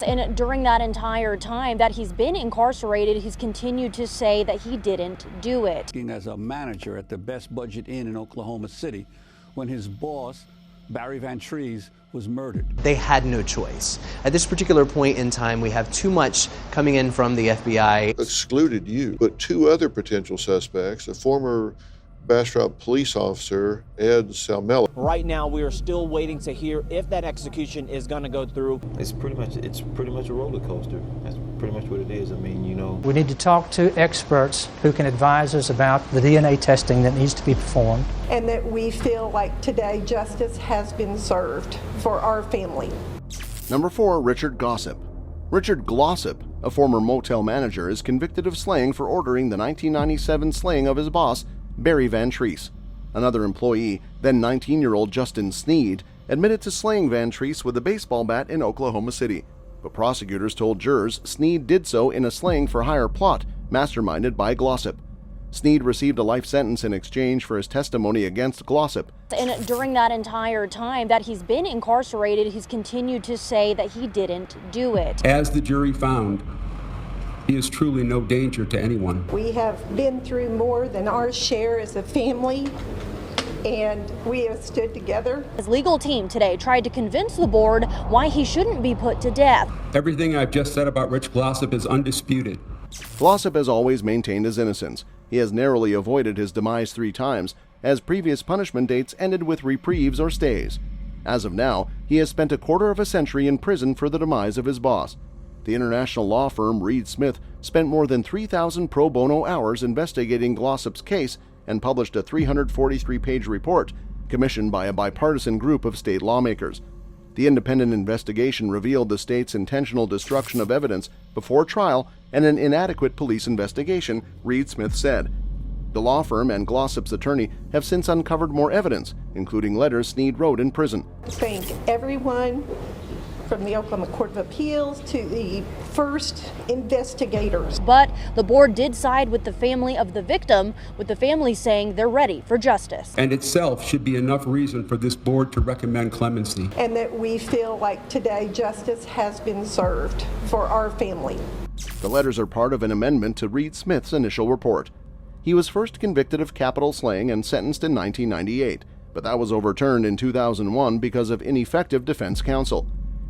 And during that entire time that he's been incarcerated, he's continued to say that he didn't do it. As a manager at the Best Budget Inn in Oklahoma City, when his boss, Barry Van Trees, was murdered. They had no choice. At this particular point in time, we have too much coming in from the FBI. Excluded you, but two other potential suspects, a former Bastrop police officer, Ed Salmella. Right now, we are still waiting to hear if that execution is going to go through. It's pretty much a roller coaster. That's pretty much what it is. I mean, you know. We need to talk to experts who can advise us about the DNA testing that needs to be performed. And that we feel like today justice has been served for our family. Number 4, Richard Glossip. Richard Glossip, a former motel manager, is convicted of slaying for ordering the 1997 slaying of his boss, Barry Van Treese. Another employee, then 19-year-old Justin Sneed, admitted to slaying Van Treese with a baseball bat in Oklahoma City. But prosecutors told jurors Sneed did so in a slaying for hire plot masterminded by Glossip. Sneed received a life sentence in exchange for his testimony against Glossip. And during that entire time that he's been incarcerated, he's continued to say that he didn't do it. As the jury found, he is truly no danger to anyone. We have been through more than our share as a family, and we have stood together. His legal team today tried to convince the board why he shouldn't be put to death. Everything I've just said about Rich Glossip is undisputed. Glossip has always maintained his innocence. He has narrowly avoided his demise 3 times, as previous punishment dates ended with reprieves or stays. As of now, he has spent a quarter of a century in prison for the demise of his boss. The international law firm Reed Smith spent more than 3,000 pro bono hours investigating Glossip's case and published a 343-page report commissioned by a bipartisan group of state lawmakers. The independent investigation revealed the state's intentional destruction of evidence before trial and an inadequate police investigation, Reed Smith said. The law firm and Glossip's attorney have since uncovered more evidence, including letters Sneed wrote in prison. Thank everyone from the Oklahoma Court of Appeals to the first investigators. But the board did side with the family of the victim, with the family saying they're ready for justice. And itself should be enough reason for this board to recommend clemency. And that we feel like today justice has been served for our family. The letters are part of an amendment to Reed Smith's initial report. He was first convicted of capital slaying and sentenced in 1998, but that was overturned in 2001 because of ineffective defense counsel.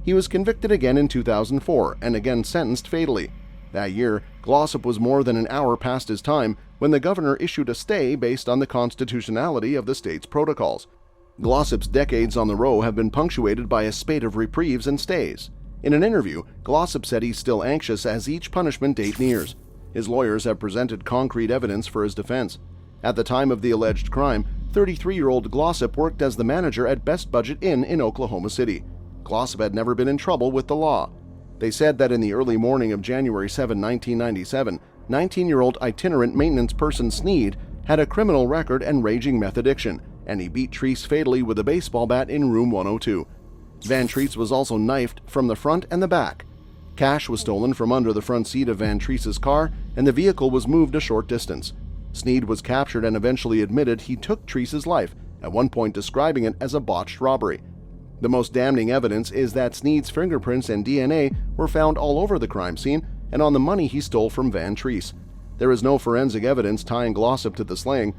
He was convicted again in 2004 and again sentenced fatally. That year, Glossip was more than an hour past his time when the governor issued a stay based on the constitutionality of the state's protocols. Glossip's decades on the row have been punctuated by a spate of reprieves and stays. In an interview, Glossip said he's still anxious as each punishment date nears. His lawyers have presented concrete evidence for his defense. At the time of the alleged crime, 33-year-old Glossip worked as the manager at Best Budget Inn in Oklahoma City. Glossip had never been in trouble with the law. They said that in the early morning of January 7, 1997, 19-year-old itinerant maintenance person Sneed had a criminal record and raging meth addiction, and he beat Treese fatally with a baseball bat in room 102. Van Treese was also knifed from the front and the back. Cash was stolen from under the front seat of Van Treese's car, and the vehicle was moved a short distance. Sneed was captured and eventually admitted he took Treese's life, at one point describing it as a botched robbery. The most damning evidence is that Sneed's fingerprints and DNA were found all over the crime scene and on the money he stole from Van Treese. There is no forensic evidence tying Glossip to the slaying.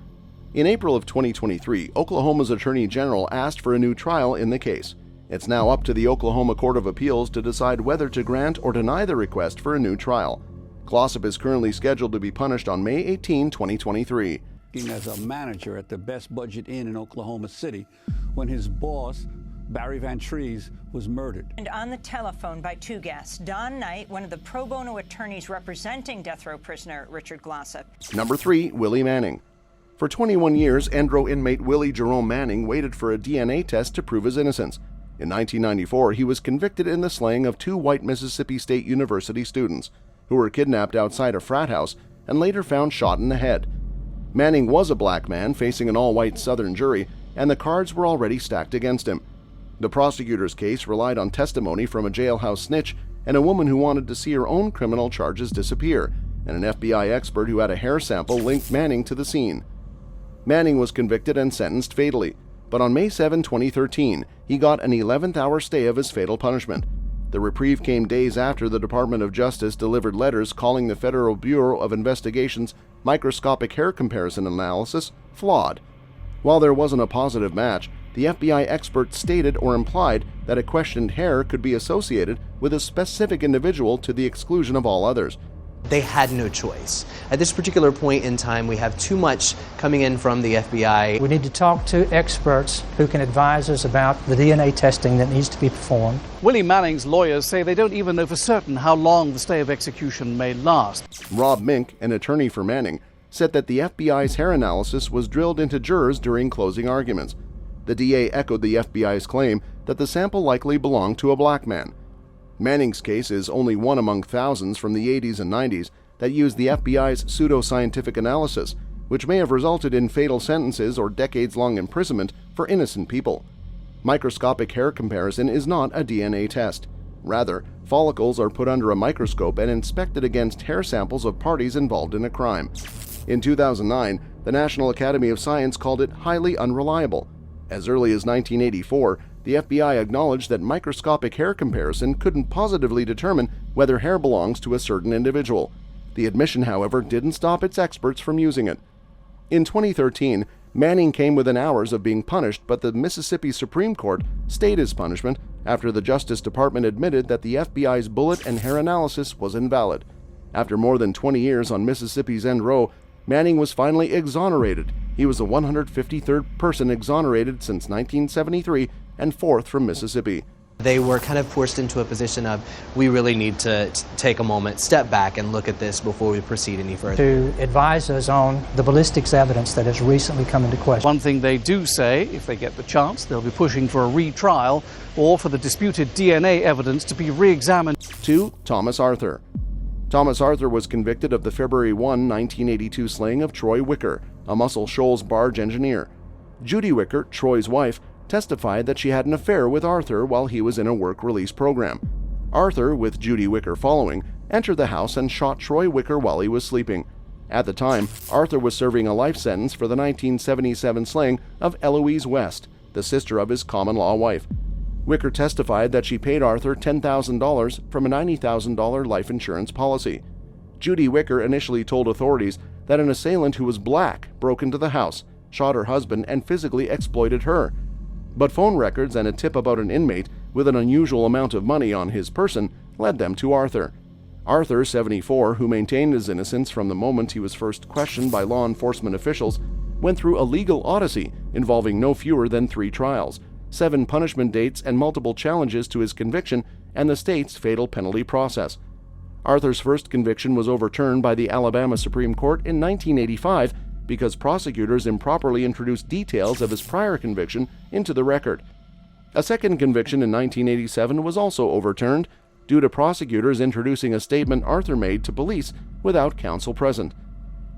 In April of 2023, Oklahoma's Attorney General asked for a new trial in the case. It's now up to the Oklahoma Court of Appeals to decide whether to grant or deny the request for a new trial. Glossip is currently scheduled to be punished on May 18, 2023. As a manager at the Best Budget Inn in Oklahoma City, when his boss, Barry Van Treese, was murdered. And on the telephone by 2 guests, Don Knight, one of the pro bono attorneys representing death row prisoner Richard Glossip. Number 3, Willie Manning. For 21 years, Andro inmate Willie Jerome Manning waited for a DNA test to prove his innocence. In 1994, he was convicted in the slaying of 2 white Mississippi State University students who were kidnapped outside a frat house and later found shot in the head. Manning was a black man facing an all-white Southern jury, and the cards were already stacked against him. The prosecutor's case relied on testimony from a jailhouse snitch and a woman who wanted to see her own criminal charges disappear, and an FBI expert who had a hair sample linked Manning to the scene. Manning was convicted and sentenced fatally, but on May 7, 2013, he got an 11th hour stay of his fatal punishment. The The reprieve came days after the Department of Justice delivered letters calling the Federal Bureau of Investigation's microscopic hair comparison analysis flawed. While there wasn't a positive match, the FBI expert stated or implied that a questioned hair could be associated with a specific individual to the exclusion of all others. They had no choice. At this particular point in time, we have too much coming in from the FBI. We need to talk to experts who can advise us about the DNA testing that needs to be performed. Willie Manning's lawyers say they don't even know for certain how long the stay of execution may last. Rob Mink, an attorney for Manning, said that the FBI's hair analysis was drilled into jurors during closing arguments. The DA echoed the FBI's claim that the sample likely belonged to a black man. Manning's case is only one among thousands from the 80s and 90s that used the FBI's pseudo-scientific analysis, which may have resulted in fatal sentences or decades-long imprisonment for innocent people. Microscopic hair comparison is not a DNA test. Rather, follicles are put under a microscope and inspected against hair samples of parties involved in a crime. In 2009, the National Academy of Science called it highly unreliable. As early as 1984, the FBI acknowledged that microscopic hair comparison couldn't positively determine whether hair belongs to a certain individual. The admission, however, didn't stop its experts from using it. In 2013, Manning came within hours of being punished, but the Mississippi Supreme Court stayed his punishment after the Justice Department admitted that the FBI's bullet and hair analysis was invalid. After more than 20 years on Mississippi's End Row, Manning was finally exonerated. He was the 153rd person exonerated since 1973 and fourth from Mississippi. They were kind of forced into a position of, we really need to take a moment, step back and look at this before we proceed any further. To advise us on the ballistics evidence that has recently come into question. One thing they do say, if they get the chance, they'll be pushing for a retrial or for the disputed DNA evidence to be re-examined. 2. Thomas Arthur. Thomas Arthur was convicted of the February 1, 1982 slaying of Troy Wicker, a Muscle Shoals barge engineer. Judy Wicker, Troy's wife, testified that she had an affair with Arthur while he was in a work release program. Arthur, with Judy Wicker following, entered the house and shot Troy Wicker while he was sleeping. At the time, Arthur was serving a life sentence for the 1977 slaying of Eloise West, the sister of his common-law wife. Wicker testified that she paid Arthur $10,000 from a $90,000 life insurance policy. Judy Wicker initially told authorities that an assailant who was black broke into the house, shot her husband, and physically exploited her. But phone records and a tip about an inmate with an unusual amount of money on his person led them to Arthur. Arthur, 74, who maintained his innocence from the moment he was first questioned by law enforcement officials, went through a legal odyssey involving no fewer than 3 trials, 7 punishment dates, and multiple challenges to his conviction and the state's fatal penalty process. Arthur's first conviction was overturned by the Alabama Supreme Court in 1985 because prosecutors improperly introduced details of his prior conviction into the record. A second conviction in 1987 was also overturned due to prosecutors introducing a statement Arthur made to police without counsel present.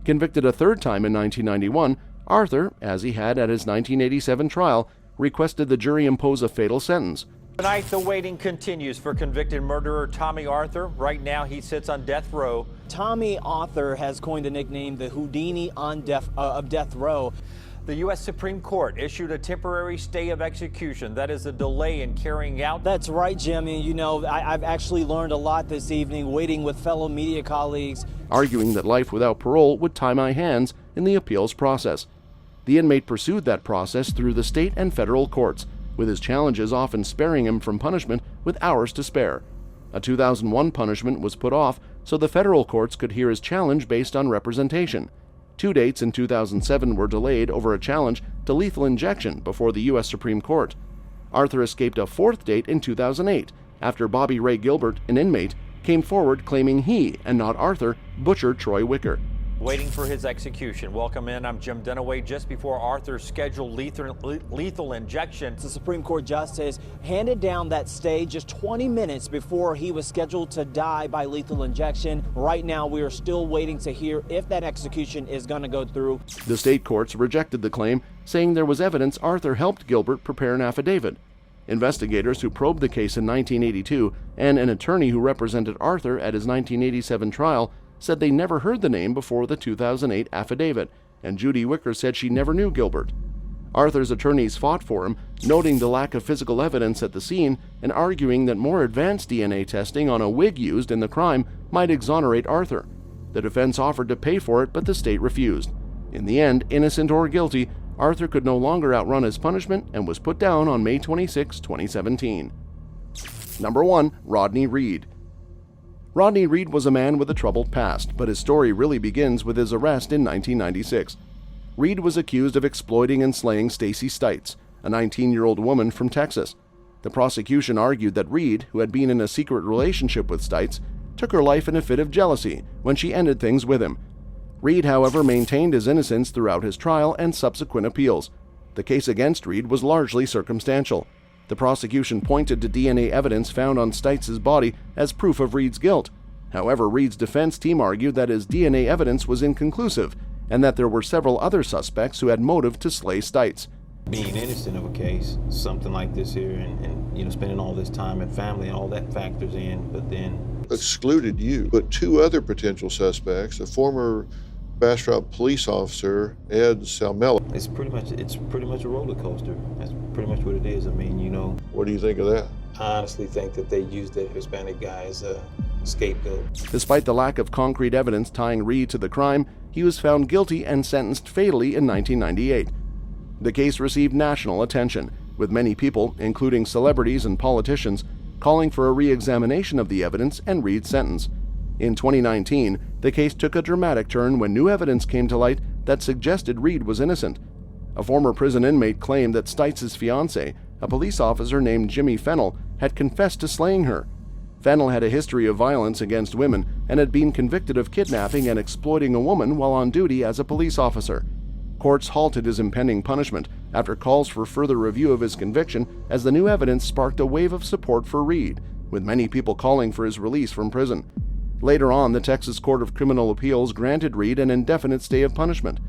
Convicted a third time in 1991, Arthur, as he had at his 1987 trial, requested the jury impose a fatal sentence. Tonight, the waiting continues for convicted murderer Tommy Arthur. Right now, he sits on death row. Tommy Arthur has coined the nickname the Houdini of death row. The U.S. Supreme Court issued a temporary stay of execution. That is a delay in carrying out. That's right, Jimmy. You know, I've actually learned a lot this evening waiting with fellow media colleagues. Arguing that life without parole would tie my hands in the appeals process. The inmate pursued that process through the state and federal courts, with his challenges often sparing him from punishment with hours to spare. A 2001 punishment was put off so the federal courts could hear his challenge based on representation. 2 dates in 2007 were delayed over a challenge to lethal injection before the U.S. Supreme Court. Arthur escaped a 4th date in 2008 after Bobby Ray Gilbert, an inmate, came forward claiming he, and not Arthur, butchered Troy Wicker. Waiting for his execution. Welcome in. I'm Jim Dunaway. Just before Arthur's scheduled lethal injection, the Supreme Court justice handed down that stay just 20 minutes before he was scheduled to die by lethal injection. Right now, we are still waiting to hear if that execution is going to go through. The state courts rejected the claim, saying there was evidence Arthur helped Gilbert prepare an affidavit. Investigators who probed the case in 1982 and an attorney who represented Arthur at his 1987 trial said they never heard the name before the 2008 affidavit, and Judy Wicker said she never knew Gilbert. Arthur's attorneys fought for him, noting the lack of physical evidence at the scene and arguing that more advanced DNA testing on a wig used in the crime might exonerate Arthur. The defense offered to pay for it, but the state refused. In the end, innocent or guilty, Arthur could no longer outrun his punishment and was put down on May 26, 2017. Number 1. Rodney Reed. Rodney Reed was a man with a troubled past, but his story really begins with his arrest in 1996. Reed was accused of exploiting and slaying Stacy Stites, a 19-year-old woman from Texas. The prosecution argued that Reed, who had been in a secret relationship with Stites, took her life in a fit of jealousy when she ended things with him. Reed, however, maintained his innocence throughout his trial and subsequent appeals. The case against Reed was largely circumstantial. The prosecution pointed to DNA evidence found on Stites' body as proof of Reed's guilt. However, Reed's defense team argued that his DNA evidence was inconclusive and that there were several other suspects who had motive to slay Stites. Being innocent of a case, something like this here, and spending all this time and family and all that factors in, but then excluded you. But two other potential suspects, a former Bastrop police officer, Ed Salmella. It's pretty much a roller coaster. That's pretty much what it is. I mean, What do you think of that? I honestly think that they used that Hispanic guy as a scapegoat. Despite the lack of concrete evidence tying Reed to the crime, he was found guilty and sentenced fatally in 1998. The case received national attention, with many people, including celebrities and politicians, calling for a re-examination of the evidence and Reed's sentence. In 2019, the case took a dramatic turn when new evidence came to light that suggested Reed was innocent. A former prison inmate claimed that Stites' fiancé, a police officer named Jimmy Fennell, had confessed to slaying her. Fennell had a history of violence against women and had been convicted of kidnapping and exploiting a woman while on duty as a police officer. Courts halted his impending punishment after calls for further review of his conviction, as the new evidence sparked a wave of support for Reed, with many people calling for his release from prison. Later on, the Texas Court of Criminal Appeals granted Reed an indefinite stay of punishment.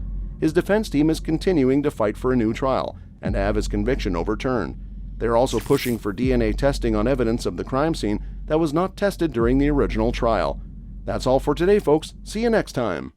His defense team is continuing to fight for a new trial and have his conviction overturned. They're also pushing for DNA testing on evidence of the crime scene that was not tested during the original trial. That's all for today, folks. See you next time.